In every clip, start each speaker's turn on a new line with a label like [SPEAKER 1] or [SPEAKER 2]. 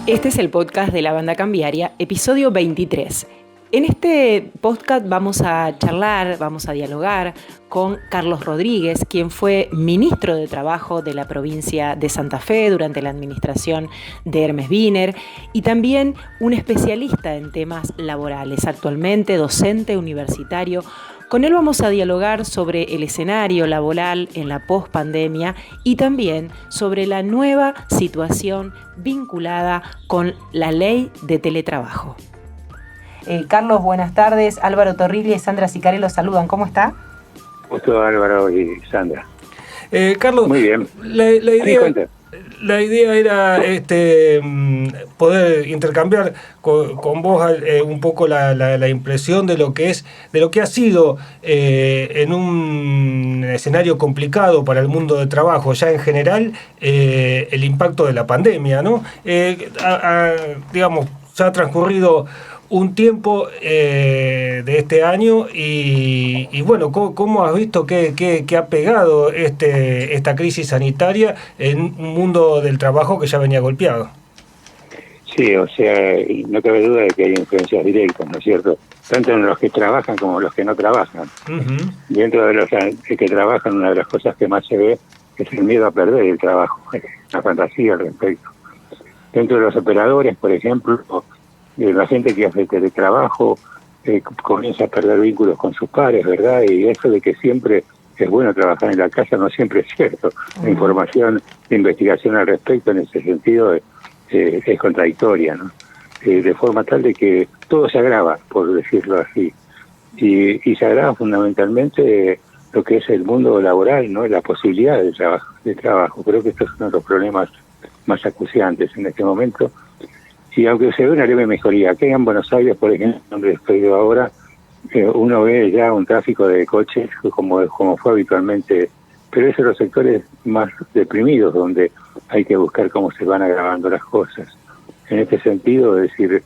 [SPEAKER 1] Este es el podcast de La Banda Cambiaria, episodio 23. En este podcast vamos a charlar, vamos a dialogar con Carlos Rodríguez, quien fue ministro de Trabajo de la provincia de Santa Fe durante la administración de Hermes Wiener y también un especialista en temas laborales, actualmente docente universitario. Con él vamos a dialogar sobre el escenario laboral en la pospandemia y también sobre la nueva situación vinculada con la ley de teletrabajo. Carlos, buenas tardes. Álvaro Torriglia y Sandra Sicarelli los saludan. ¿Cómo está?
[SPEAKER 2] Justo Álvaro y Sandra.
[SPEAKER 3] Carlos,
[SPEAKER 2] muy bien.
[SPEAKER 3] La idea era poder intercambiar con vos un poco la impresión de lo que ha sido en un escenario complicado para el mundo del trabajo ya en general el impacto de la pandemia, ¿no? Digamos, ya ha transcurrido un tiempo de este año y bueno, ¿cómo has visto que ha pegado esta crisis sanitaria en un mundo del trabajo que ya venía golpeado?
[SPEAKER 2] Sí, o sea, y no cabe duda de que hay influencias directas, ¿no es cierto? Tanto en los que trabajan como en los que no trabajan. Uh-huh. Dentro de los que trabajan, una de las cosas que más se ve es el miedo a perder el trabajo, la fantasía al respecto. Dentro de los operadores, por ejemplo, la gente que hace teletrabajo comienza a perder vínculos con sus pares, ¿verdad? Y eso de que siempre es bueno trabajar en la casa no siempre es cierto. La información de investigación al respecto en ese sentido es contradictoria, ¿no? De forma tal de que todo se agrava, por decirlo así. Y se agrava fundamentalmente lo que es el mundo laboral, ¿no? La posibilidad de trabajo. Creo que estos son uno de los problemas más acuciantes en este momento. Y aunque se ve una leve mejoría, aquí en Buenos Aires, por ejemplo, donde estoy yo ahora, uno ve ya un tráfico de coches como fue habitualmente, pero esos son los sectores más deprimidos, donde hay que buscar cómo se van agravando las cosas. En este sentido, es decir,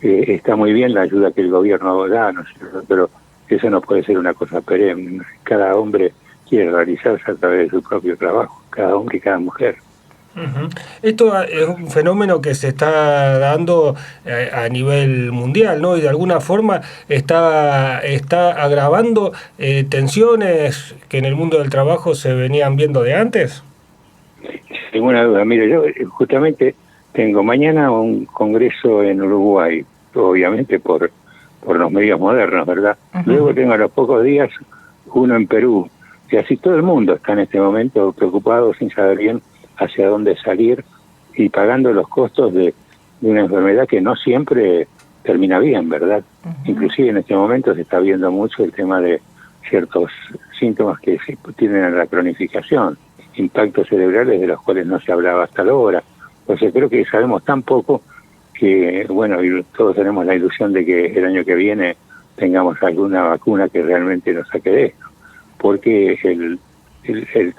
[SPEAKER 2] está muy bien la ayuda que el gobierno da, ¿no es cierto? Pero eso no puede ser una cosa perenne. Cada hombre quiere realizarse a través de su propio trabajo, cada hombre y cada mujer.
[SPEAKER 3] Uh-huh. Esto es un fenómeno que se está dando a nivel mundial, ¿no? Y de alguna forma está agravando tensiones que en el mundo del trabajo se venían viendo de antes.
[SPEAKER 2] Sin ninguna duda. Mire, yo justamente tengo mañana un congreso en Uruguay, obviamente por los medios modernos, ¿verdad? Uh-huh. Luego tengo a los pocos días uno en Perú. Y así todo el mundo está en este momento preocupado sin saber bien hacia dónde salir y pagando los costos de una enfermedad que no siempre termina bien, ¿verdad? Uh-huh. Inclusive en este momento se está viendo mucho el tema de ciertos síntomas que tienen la cronificación, impactos cerebrales de los cuales no se hablaba hasta ahora. Entonces creo que sabemos tan poco que, bueno, y todos tenemos la ilusión de que el año que viene tengamos alguna vacuna que realmente nos saque de esto, porque el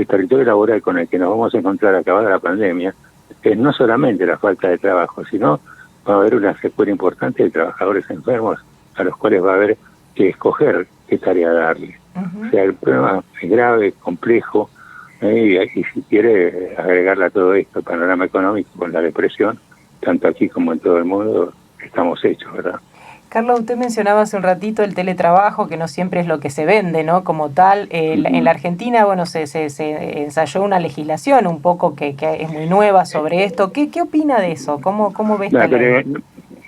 [SPEAKER 2] territorio laboral con el que nos vamos a encontrar acabada la pandemia es no solamente la falta de trabajo, sino va a haber una secuela importante de trabajadores enfermos a los cuales va a haber que escoger qué tarea darle. Uh-huh. O sea, el problema es grave, complejo, y si quiere agregarle a todo esto el panorama económico con la depresión, tanto aquí como en todo el mundo, estamos hechos, ¿verdad?
[SPEAKER 1] Carlos, usted mencionaba hace un ratito el teletrabajo, que no siempre es lo que se vende, ¿no? Como tal, en la Argentina, bueno, se ensayó una legislación un poco que es muy nueva sobre esto. ¿Qué opina de eso? ¿Cómo ve esta ley?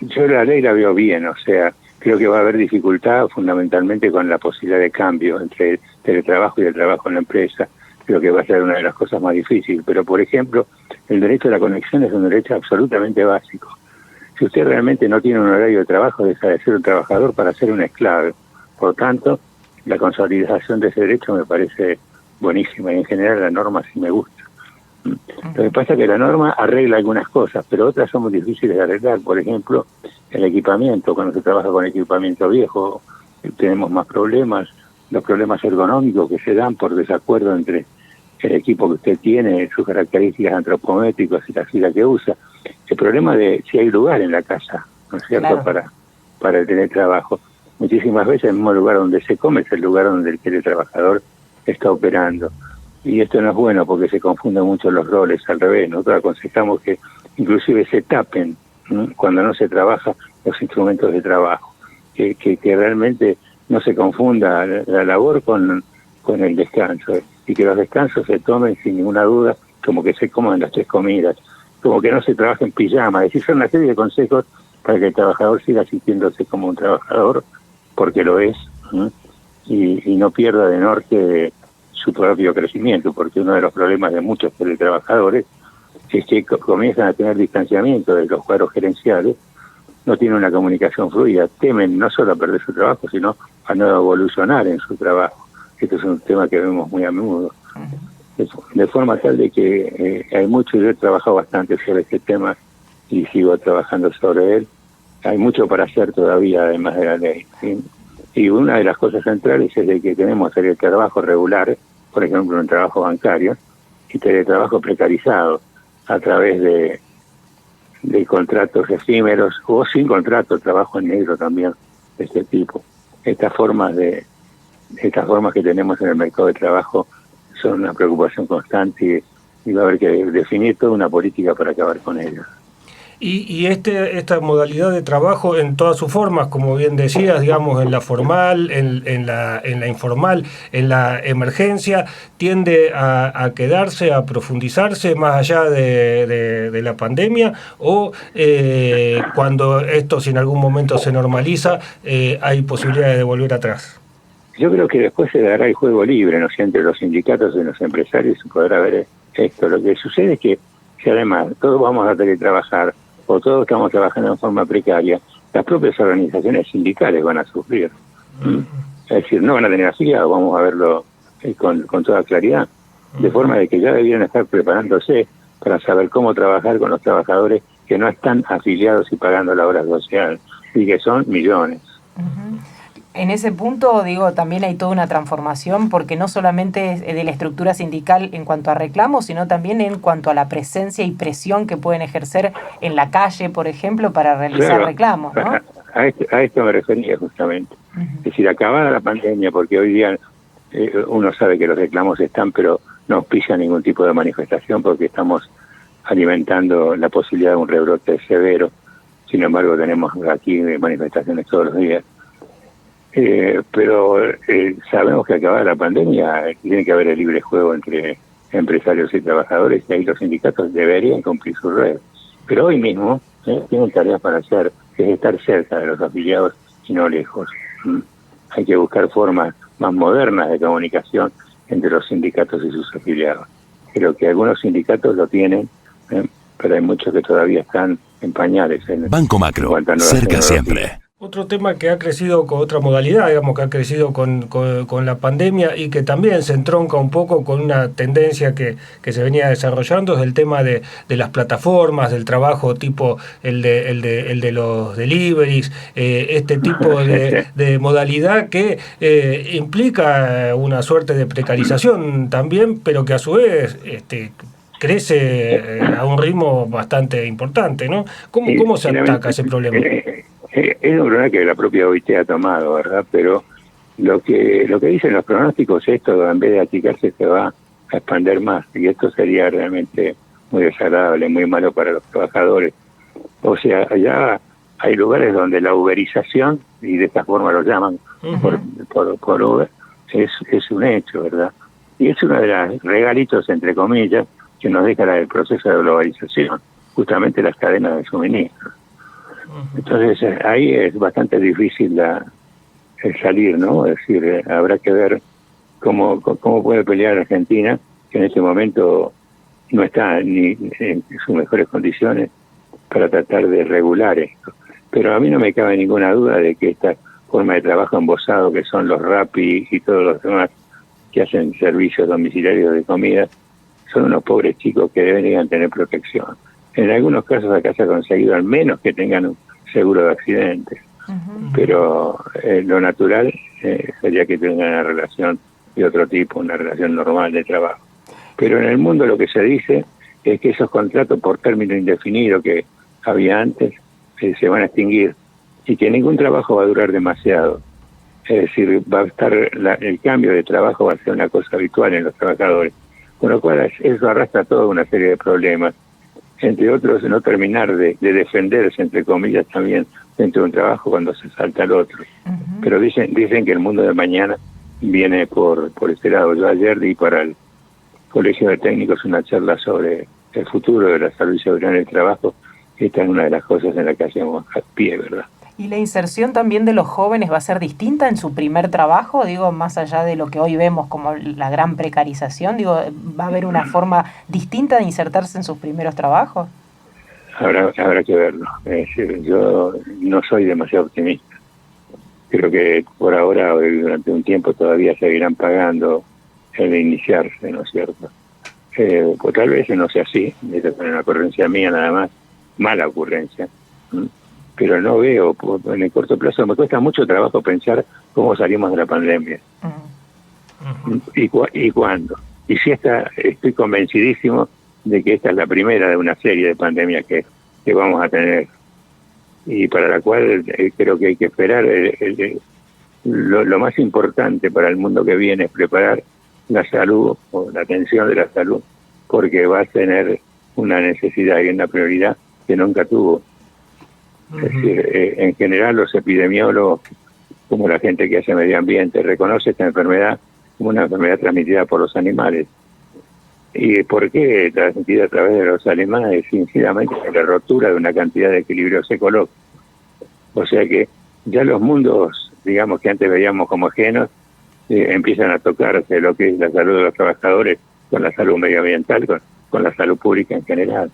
[SPEAKER 2] Yo la ley la veo bien, o sea, creo que va a haber dificultad fundamentalmente con la posibilidad de cambio entre el teletrabajo y el trabajo en la empresa. Creo que va a ser una de las cosas más difíciles. Pero, por ejemplo, el derecho a la conexión es un derecho absolutamente básico. Si usted realmente no tiene un horario de trabajo, deja de ser un trabajador para ser un esclavo. Por tanto, la consolidación de ese derecho me parece buenísima y en general la norma sí me gusta. Lo que pasa es que la norma arregla algunas cosas, pero otras son muy difíciles de arreglar. Por ejemplo, el equipamiento. Cuando se trabaja con equipamiento viejo, tenemos más problemas. Los problemas ergonómicos que se dan por desacuerdo entre el equipo que usted tiene, sus características antropométricas y la fila que usa. El problema de si hay lugar en la casa, ¿no es cierto?, claro, para el teletrabajo. Muchísimas veces el mismo lugar donde se come es el lugar donde el teletrabajador está operando. Y esto no es bueno porque se confunden mucho los roles, al revés. Nosotros aconsejamos que inclusive se tapen, ¿no?, cuando no se trabaja los instrumentos de trabajo, que realmente no se confunda la labor con el descanso, y que los descansos se tomen sin ninguna duda, como que se coman las 3 comidas, como que no se trabaje en pijama. Es decir, son una serie de consejos para que el trabajador siga sintiéndose como un trabajador, porque lo es, ¿no?, y no pierda de norte su propio crecimiento, porque uno de los problemas de muchos teletrabajadores es que comienzan a tener distanciamiento de los cuadros gerenciales, no tienen una comunicación fluida, temen no solo a perder su trabajo, sino a no evolucionar en su trabajo. Esto es un tema que vemos muy a menudo. De forma tal de que hay mucho, yo he trabajado bastante sobre este tema y sigo trabajando sobre él. Hay mucho para hacer todavía, además de la ley, ¿sí? Y una de las cosas centrales es de que tenemos el trabajo regular, por ejemplo, un trabajo bancario, y teletrabajo precarizado a través de contratos efímeros o sin contrato, trabajo en negro también de este tipo. Estas formas que tenemos en el mercado de trabajo son una preocupación constante y va a haber que definir toda una política para acabar con ellas.
[SPEAKER 3] Y esta modalidad de trabajo en todas sus formas, como bien decías, digamos, en la formal, en la informal, en la emergencia, tiende a quedarse, a profundizarse más allá de la pandemia, o cuando esto, si en algún momento se normaliza, hay posibilidades de volver atrás.
[SPEAKER 2] Yo creo que después se dará el juego libre, ¿no?, entre los sindicatos y los empresarios, se podrá ver esto. Lo que sucede es que si además todos vamos a teletrabajar o todos estamos trabajando en forma precaria, las propias organizaciones sindicales van a sufrir. Es decir, no van a tener afiliados, vamos a verlo con toda claridad. De forma de que ya debieran estar preparándose para saber cómo trabajar con los trabajadores que no están afiliados y pagando la obra social, y que son millones.
[SPEAKER 1] En ese punto, digo, también hay toda una transformación, porque no solamente es de la estructura sindical en cuanto a reclamos, sino también en cuanto a la presencia y presión que pueden ejercer en la calle, por ejemplo, para realizar reclamos, ¿no?
[SPEAKER 2] A esto me refería justamente. Es decir, acabada la pandemia, porque hoy día uno sabe que los reclamos están, pero no auspicia ningún tipo de manifestación porque estamos alimentando la posibilidad de un rebrote severo. Sin embargo, tenemos aquí manifestaciones todos los días. Pero sabemos que acabada la pandemia tiene que haber el libre juego entre empresarios y trabajadores, y ahí los sindicatos deberían cumplir su rol. Pero hoy mismo tienen tareas para hacer, que es estar cerca de los afiliados y no lejos. Hay que buscar formas más modernas de comunicación entre los sindicatos y sus afiliados. Creo que algunos sindicatos lo tienen, pero hay muchos que todavía están en pañales.
[SPEAKER 4] Banco Macro, cerca siempre.
[SPEAKER 3] Otro tema que ha crecido con otra modalidad, digamos, que ha crecido con la pandemia y que también se entronca un poco con una tendencia que se venía desarrollando, es el tema de las plataformas, del trabajo tipo el de los deliveries, este tipo de modalidad que implica una suerte de precarización también, pero que a su vez crece a un ritmo bastante importante, ¿no? ¿Cómo se ataca ese problema?
[SPEAKER 2] Es un problema que la propia OIT ha tomado, ¿verdad? Pero lo que dicen los pronósticos, esto en vez de achicarse se va a expandir más, y esto sería realmente muy desagradable, muy malo para los trabajadores. O sea, allá hay lugares donde la uberización, y de esta forma lo llaman por Uber, es un hecho, ¿verdad? Y es uno de los regalitos, entre comillas, que nos deja el proceso de globalización, justamente las cadenas de suministro. Entonces ahí es bastante difícil el salir, ¿no? Es decir, habrá que ver cómo puede pelear Argentina, que en este momento no está ni en sus mejores condiciones para tratar de regular esto. Pero a mí no me cabe ninguna duda de que esta forma de trabajo embosado, que son los Rappi y todos los demás que hacen servicios domiciliarios de comida, son unos pobres chicos que deberían tener protección. En algunos casos acá se ha conseguido al menos que tengan un seguro de accidentes, pero lo natural sería que tengan una relación de otro tipo, una relación normal de trabajo. Pero en el mundo lo que se dice es que esos contratos por término indefinido que había antes se van a extinguir, y que ningún trabajo va a durar demasiado. Es decir, va a estar el cambio de trabajo va a ser una cosa habitual en los trabajadores, con lo cual eso arrastra toda una serie de problemas entre otros, no terminar de defenderse, entre comillas, también dentro de un trabajo cuando se salta al otro. Uh-huh. Pero dicen que el mundo de mañana viene por este lado. Yo ayer di para el Colegio de Técnicos una charla sobre el futuro de la salud y seguridad en el trabajo. Esta es una de las cosas en las que hacemos a pie, ¿verdad?
[SPEAKER 1] ¿Y la inserción también de los jóvenes va a ser distinta en su primer trabajo? Digo, más allá de lo que hoy vemos como la gran precarización, digo, ¿va a haber una forma distinta de insertarse en sus primeros trabajos?
[SPEAKER 2] Habrá que verlo. Es decir, yo no soy demasiado optimista. Creo que por ahora, durante un tiempo, todavía seguirán pagando el iniciarse, ¿no es cierto? Pues tal vez no sea así, esta es una ocurrencia mía nada más, mala ocurrencia. Pero no veo, en el corto plazo, me cuesta mucho trabajo pensar cómo salimos de la pandemia. Uh-huh. ¿Y cuándo? Y si estoy convencidísimo de que esta es la primera de una serie de pandemias que vamos a tener, y para la cual creo que hay que esperar. Lo más importante para el mundo que viene es preparar la salud o la atención de la salud, porque va a tener una necesidad y una prioridad que nunca tuvo. Uh-huh. Es decir, en general los epidemiólogos, como la gente que hace medio ambiente, reconoce esta enfermedad como una enfermedad transmitida por los animales. ¿Y por qué transmitida a través de los animales? Sinceramente, la rotura de una cantidad de equilibrios ecológicos. O sea que ya los mundos, digamos, que antes veíamos como ajenos, empiezan a tocarse lo que es la salud de los trabajadores con la salud medioambiental, con la salud pública en general.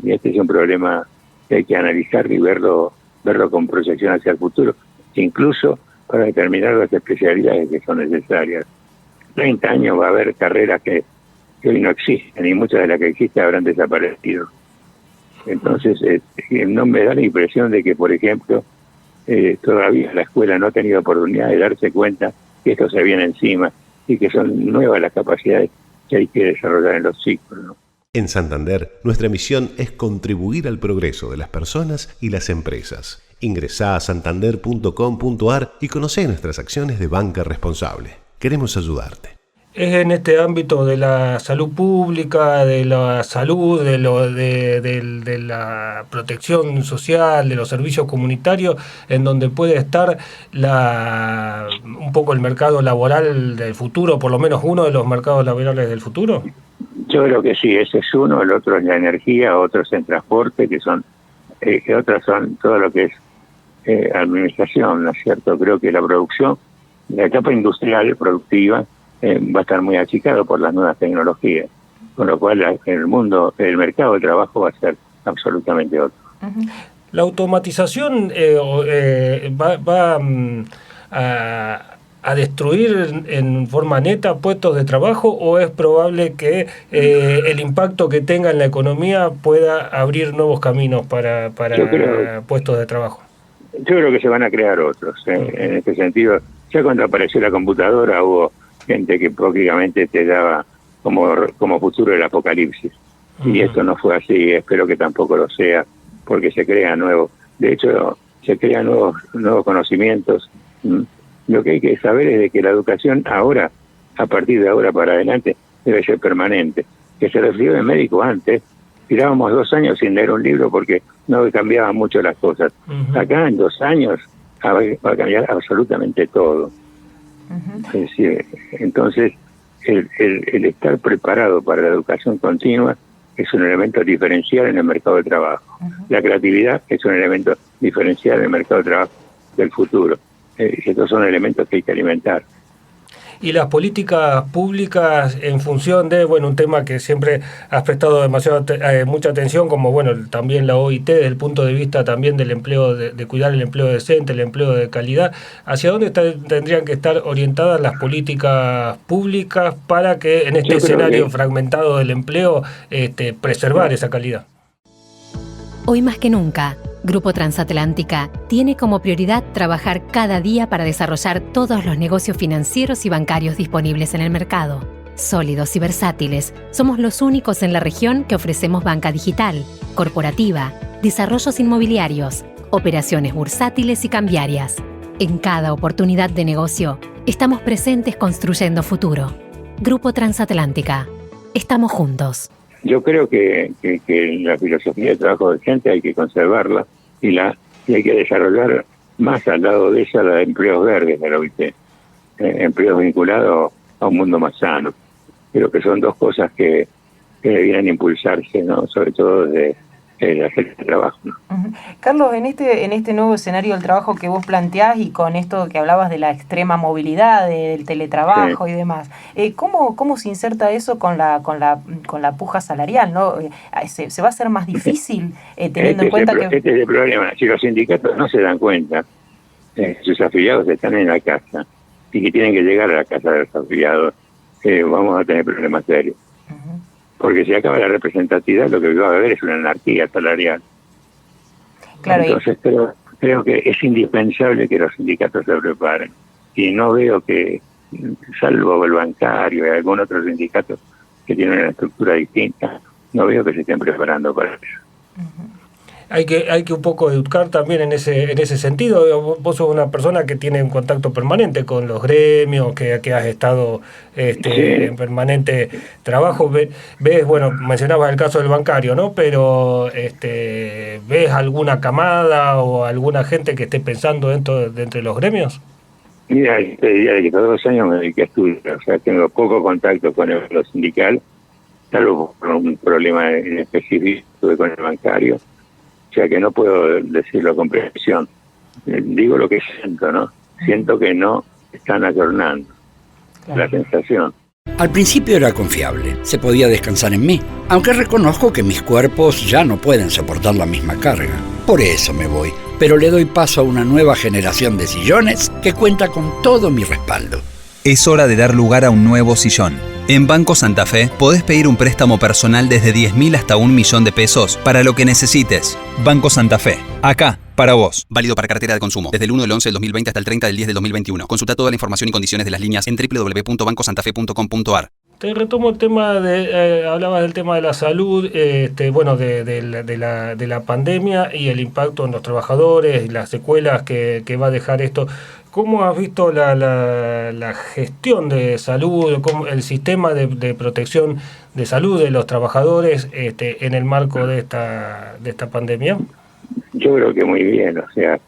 [SPEAKER 2] Y este es un problema que hay que analizar y verlo con proyección hacia el futuro, incluso para determinar las especialidades que son necesarias. 30 años va a haber carreras que hoy no existen, y muchas de las que existen habrán desaparecido. Entonces, no me da la impresión de que, por ejemplo, todavía la escuela no ha tenido oportunidad de darse cuenta que esto se viene encima y que son nuevas las capacidades que hay que desarrollar en los chicos, ¿no?
[SPEAKER 4] En Santander, nuestra misión es contribuir al progreso de las personas y las empresas. Ingresá a santander.com.ar y conocé nuestras acciones de banca responsable. Queremos ayudarte.
[SPEAKER 3] Es en este ámbito de la salud pública, de la salud, de la protección social, de los servicios comunitarios, en donde puede estar un poco el mercado laboral del futuro, por lo menos uno de los mercados laborales del futuro.
[SPEAKER 2] Yo creo que sí, ese es uno, el otro es la energía, otro es el transporte, que otras son todo lo que es administración, ¿no es cierto? Creo que la producción, la etapa industrial productiva, va a estar muy achicado por las nuevas tecnologías, con lo cual el mercado de trabajo va a ser absolutamente otro.
[SPEAKER 3] Uh-huh. La automatización va a destruir en forma neta puestos de trabajo, o es probable que el impacto que tenga en la economía pueda abrir nuevos caminos para puestos de trabajo?
[SPEAKER 2] Yo creo que se van a crear otros. En este sentido, ya cuando apareció la computadora hubo gente que prácticamente te daba como futuro el apocalipsis. Uh-huh. Y esto no fue así, espero que tampoco lo sea, porque se crean nuevos. De hecho, se crean nuevos conocimientos. Lo que hay que saber es de que la educación ahora, a partir de ahora para adelante, debe ser permanente. Que se recibió de médico antes, tirábamos 2 años sin leer un libro porque no cambiaban mucho las cosas. Uh-huh. Acá en 2 años va a cambiar absolutamente todo. Uh-huh. Es decir, entonces el estar preparado para la educación continua es un elemento diferencial en el mercado de trabajo. Uh-huh. La creatividad es un elemento diferencial en el mercado de trabajo del futuro. Estos son elementos que hay que alimentar.
[SPEAKER 3] Y las políticas públicas en función de, un tema que siempre has prestado mucha atención, como también la OIT, desde el punto de vista también del empleo, de cuidar el empleo decente, el empleo de calidad, ¿hacia dónde tendrían que estar orientadas las políticas públicas para que en este escenario fragmentado del empleo preservar esa calidad?
[SPEAKER 5] Hoy más que nunca, Grupo Transatlántica tiene como prioridad trabajar cada día para desarrollar todos los negocios financieros y bancarios disponibles en el mercado. Sólidos y versátiles, somos los únicos en la región que ofrecemos banca digital, corporativa, desarrollos inmobiliarios, operaciones bursátiles y cambiarias. En cada oportunidad de negocio, estamos presentes construyendo futuro. Grupo Transatlántica. Estamos juntos.
[SPEAKER 2] Yo creo que la filosofía de trabajo decente hay que conservarla y hay que desarrollar más al lado de ella la de empleos verdes, ¿no? ¿Viste? Empleos vinculados a un mundo más sano. Creo que son dos cosas que debieran impulsarse, ¿no? Sobre todo desde hacer el trabajo, ¿no?
[SPEAKER 1] Carlos, en este nuevo escenario del trabajo que vos planteás y con esto que hablabas de la extrema movilidad, del teletrabajo, sí, y demás, ¿cómo se inserta eso con la puja salarial, ¿no? ¿Se va a hacer más difícil teniendo en cuenta que...
[SPEAKER 2] Este es el problema. Si los sindicatos no se dan cuenta, sus afiliados están en la casa y que tienen que llegar a la casa de los afiliados, vamos a tener problemas serios. Porque si acaba la representatividad, lo que va a haber es una anarquía salarial. Claro, entonces creo que es indispensable que los sindicatos se preparen. Y no veo que, salvo el bancario y algún otro sindicato que tiene una estructura distinta, no veo que se estén preparando para eso.
[SPEAKER 3] Hay que un poco educar también en ese sentido. Vos sos una persona que tiene un contacto permanente con los gremios, que has estado sí, en permanente trabajo. Ves, bueno, mencionabas el caso del bancario, ¿no? Pero ¿ves alguna camada o alguna gente que esté pensando dentro de los gremios?
[SPEAKER 2] Mira, te diría que todos los años me dediqué a estudiar, o sea, tengo poco contacto con lo sindical, salvo por un problema en específico con el bancario. O sea que no puedo decirlo con precisión. Digo lo que siento, ¿no? Siento que no están ayornando. Claro. La sensación.
[SPEAKER 6] Al principio era confiable, se podía descansar en mí, aunque reconozco que mis cuerpos ya no pueden soportar la misma carga. Por eso me voy, pero le doy paso a una nueva generación de sillones que cuenta con todo mi respaldo.
[SPEAKER 7] Es hora de dar lugar a un nuevo sillón. En Banco Santa Fe podés pedir un préstamo personal desde 10.000 hasta 1 millón de pesos para lo que necesites. Banco Santa Fe, acá, para vos.
[SPEAKER 8] Válido para cartera de consumo, desde el 1 del 11 del 2020 hasta el 30 del 10 del 2021. Consulta toda la información y condiciones de las líneas en www.bancosantafe.com.ar.
[SPEAKER 3] Te retomo el tema hablabas del tema de la salud, bueno, de la pandemia y el impacto en los trabajadores y las secuelas que va a dejar esto. ¿Cómo has visto la gestión de salud, el sistema de protección de salud de los trabajadores en el marco de esta pandemia?
[SPEAKER 2] Yo creo que muy bien, o sea,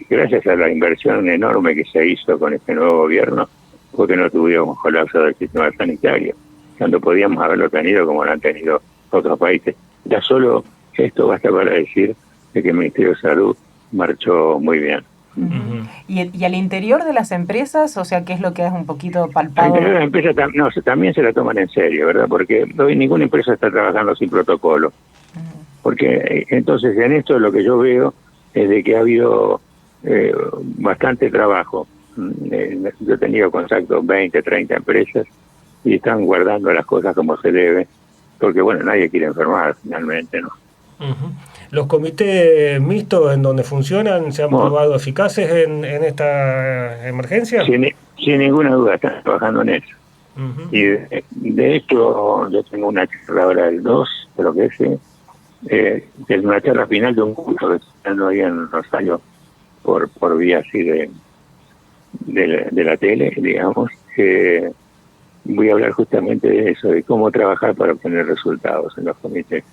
[SPEAKER 2] gracias a la inversión enorme que se hizo con este nuevo gobierno, porque no tuvimos colapso del sistema sanitario, cuando podíamos haberlo tenido como lo han tenido otros países. Ya solo esto basta para decir de que el Ministerio de Salud marchó muy bien.
[SPEAKER 1] Uh-huh. ¿Y al interior de las empresas, o sea, qué es lo que es un poquito palpado?
[SPEAKER 2] Al interior de las empresas también se la toman en serio, ¿verdad? Porque hoy ninguna empresa está trabajando sin protocolo. Uh-huh. Porque entonces en esto lo que yo veo es de que ha habido bastante trabajo. Yo he tenido contacto 20, 30 empresas y están guardando las cosas como se debe, porque bueno, nadie quiere enfermar finalmente, ¿no?
[SPEAKER 3] Uh-huh. ¿Los comités mixtos en donde funcionan se han probado eficaces en esta emergencia?
[SPEAKER 2] Sin ninguna duda están trabajando en eso. Uh-huh. Y de hecho yo tengo una charla ahora el 2, creo que es una charla final de un curso que está dando ahí en Rosario por vía así de la tele, digamos, que voy a hablar justamente de eso, de cómo trabajar para obtener resultados en los comités,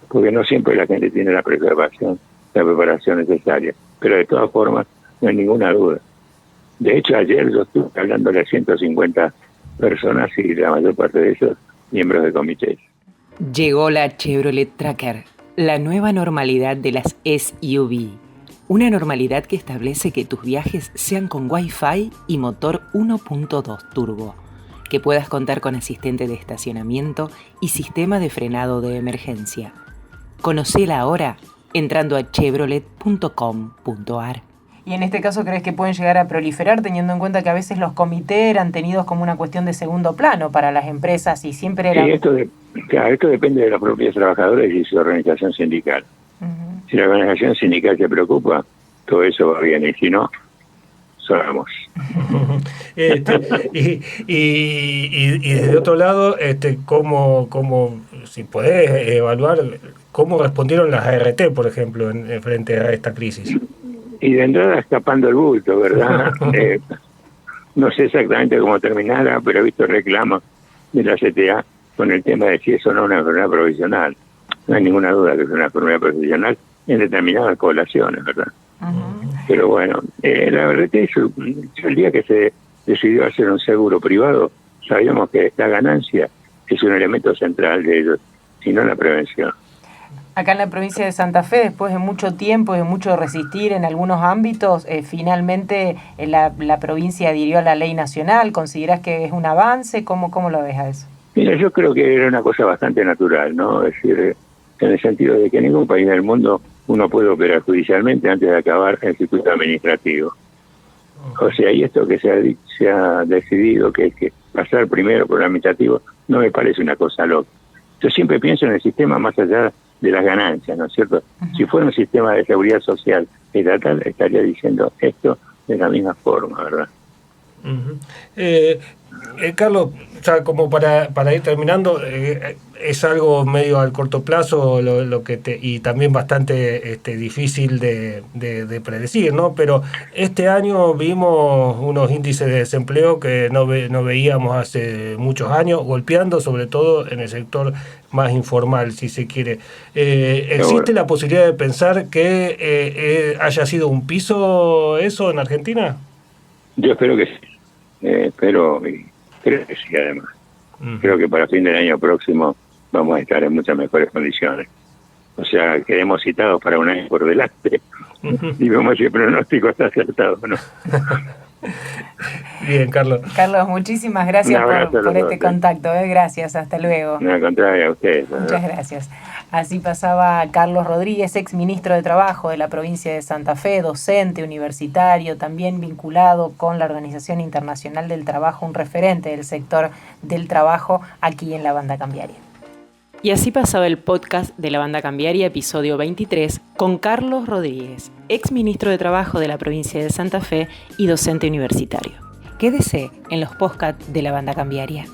[SPEAKER 2] porque no siempre la gente tiene la preparación necesaria, pero de todas formas no hay ninguna duda. De hecho, ayer yo estuve hablándole a 150 personas y la mayor parte de ellos miembros de comités.
[SPEAKER 1] Llegó la Chevrolet Tracker, la nueva normalidad de las SUV. Una normalidad que establece que tus viajes sean con Wi-Fi y motor 1.2 turbo, que puedas contar con asistente de estacionamiento y sistema de frenado de emergencia. Conocela ahora entrando a chevrolet.com.ar. ¿Y en este caso crees que pueden llegar a proliferar, teniendo en cuenta que a veces los comités eran tenidos como una cuestión de segundo plano para las empresas y siempre era...
[SPEAKER 2] Sí, esto depende de los propios trabajadores y su organización sindical. Uh-huh. Si la organización sindical se preocupa, todo eso va bien, y si no, sonamos.
[SPEAKER 3] Y desde otro lado, ¿cómo si podés evaluar cómo respondieron las ART, por ejemplo, en frente a esta crisis?
[SPEAKER 2] Y de entrada escapando el bulto, ¿verdad? No sé exactamente cómo terminara, pero he visto reclamos de la CTA con el tema de si eso no es una enfermedad provisional. No hay ninguna duda que es una enfermedad provisional en determinadas poblaciones, ¿verdad? Pero bueno, la verdad es que el día que se decidió hacer un seguro privado, sabíamos que la ganancia es un elemento central de ellos, sino la prevención.
[SPEAKER 1] Acá en la provincia de Santa Fe, después de mucho tiempo, de mucho resistir en algunos ámbitos, finalmente la provincia adhirió a la ley nacional. ¿Considerás que es un avance? ¿Cómo lo ves a eso?
[SPEAKER 2] Mira, yo creo que era una cosa bastante natural, ¿no? Es decir, en el sentido de que en ningún país del mundo uno puede operar judicialmente antes de acabar el circuito administrativo. O sea, y esto que se ha decidido que es que pasar primero por el administrativo no me parece una cosa loca. Yo siempre pienso en el sistema más allá de las ganancias, ¿no es cierto? Si fuera un sistema de seguridad social estatal, estaría diciendo esto de la misma forma, ¿verdad?
[SPEAKER 3] Carlos, ya como para ir terminando, es algo medio al corto plazo lo que y también bastante difícil de predecir, ¿no? Pero este año vimos unos índices de desempleo que no veíamos hace muchos años, golpeando sobre todo en el sector más informal, si se quiere. ¿Existe la posibilidad de pensar que haya sido un piso eso en Argentina?
[SPEAKER 2] Yo espero que sí. Pero creo que sí, además. Creo que para fin del año próximo vamos a estar en muchas mejores condiciones. O sea, quedemos citados para un año por delante. Y vemos si el pronóstico está acertado, ¿no?
[SPEAKER 3] Bien, Carlos.
[SPEAKER 1] Carlos, muchísimas gracias por este contacto. Gracias, hasta luego.
[SPEAKER 2] No, al contrario, a ustedes.
[SPEAKER 1] Muchas gracias. Así pasaba Carlos Rodríguez, ex ministro de Trabajo de la provincia de Santa Fe, docente universitario, también vinculado con la Organización Internacional del Trabajo, un referente del sector del trabajo aquí en La Banda Cambiaria. Y así pasaba el podcast de La Banda Cambiaria, episodio 23, con Carlos Rodríguez, ex ministro de Trabajo de la provincia de Santa Fe y docente universitario. Quédese en los podcasts de La Banda Cambiaria.